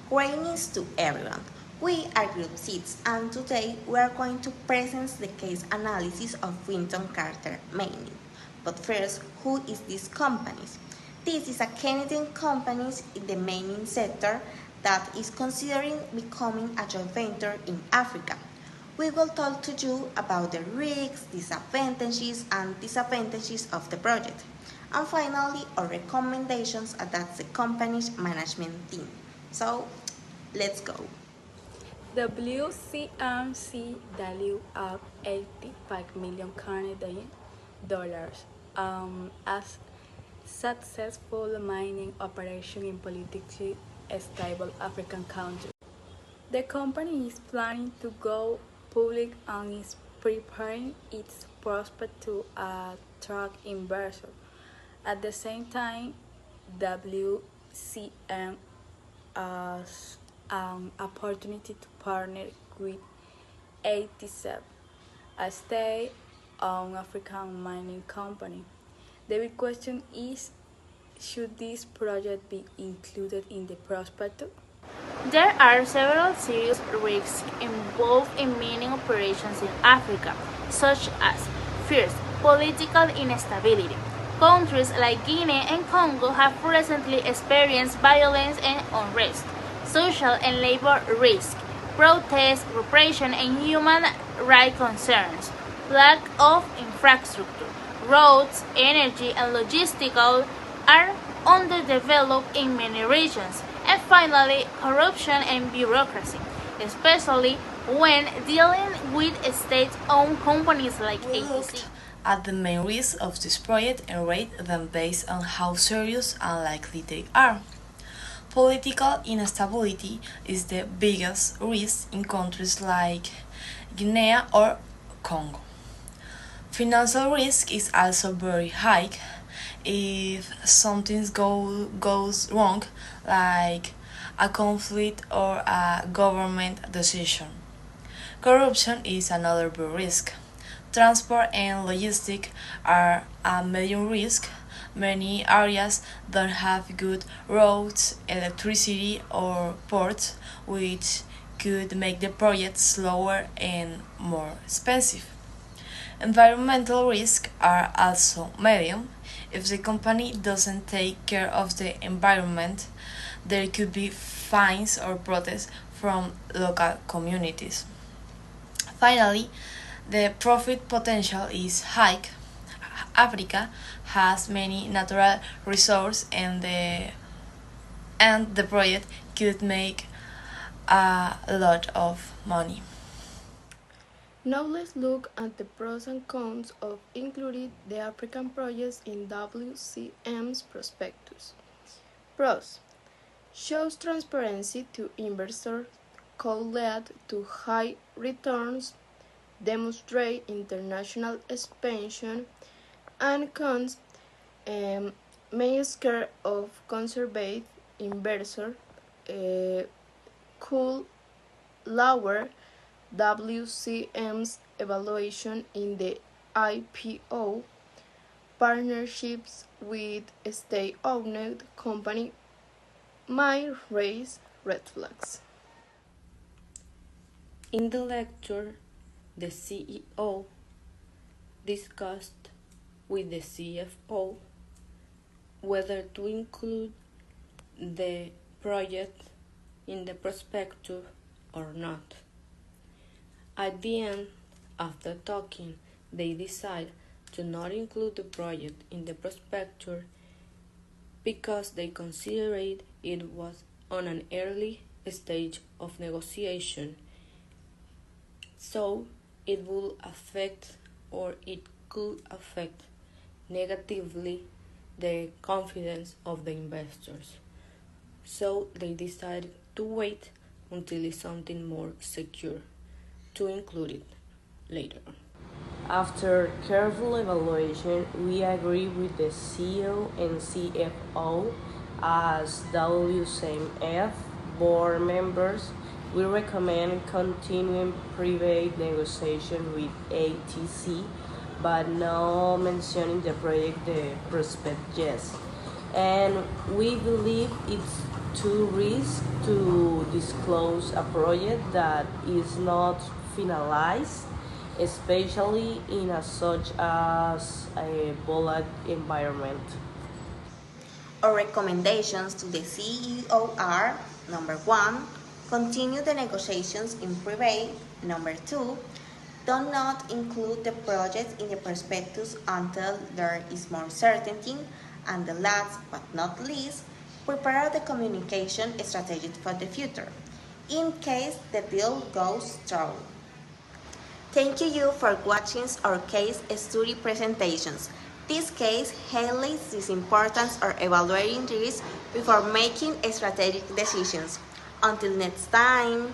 Greetings to everyone. We are Group 6 and today we are going to present the case analysis of Winton Carter mining. But first, who is this company? This is a Canadian company in the mining sector that is considering becoming a joint venture in Africa. We will talk to you about the risks, disadvantages of the project, and finally our recommendations about the company's management team. So, let's go. WCMC value of 85 million Canadian dollars as successful mining operation in politically stable African country. The company is planning to go public and is preparing its prospect to attract investors. At the same time, WCM as an opportunity to partner with 87, a state-owned African mining company. The big question is, should this project be included in the prospectus? There are several serious risks involved in mining operations in Africa, such as first, political instability. Countries like Guinea and Congo have recently experienced violence and unrest, social and labor risk, protest, repression, and human rights concerns, lack of infrastructure, roads, energy, and logistical are underdeveloped in many regions, and finally, corruption and bureaucracy, especially when dealing with state-owned companies like ATC. At the main risks of this project and rate them based on how serious and likely they are. Political instability is the biggest risk in countries like Guinea or Congo. Financial risk is also very high if something goes wrong, like a conflict or a government decision. Corruption is another big risk. Transport and logistics are a medium risk. Many areas don't have good roads, electricity, or ports, which could make the project slower and more expensive. Environmental risks are also medium. If the company doesn't take care of the environment, there could be fines or protests from local communities. Finally, the profit potential is high. Africa has many natural resources and the project could make a lot of money. Now let's look at the pros and cons of including the African projects in WCM's prospectus. Pros: shows transparency to investors, could lead to high returns, demonstrate international expansion, and cons may scare off conservative investors, could lower WCM's evaluation in the IPO. Partnerships with state-owned company might raise red flags. In the lecture, the CEO discussed with the CFO whether to include the project in the prospectus or not. At the end, after talking, they decided to not include the project in the prospectus because they considered it was on an early stage of negotiation, so it will affect or it could affect negatively the confidence of the investors. So they decided to wait until it's something more secure to include it later. After careful evaluation, we agree with the CEO and CFO as WCMF board members. We recommend continuing private negotiation with ATC, but no mentioning the project the prospect yes. And we believe it's too risky to disclose a project that is not finalized, especially in such as a volatile environment. Our recommendations to the CEO are: number one, continue the negotiations in private; number two, do not include the project in the prospectus until there is more certainty; and the last but not least, prepare the communication strategy for the future, in case the deal goes through. Thank you for watching our case study presentations. This case highlights the importance of evaluating risks before making strategic decisions. Until next time.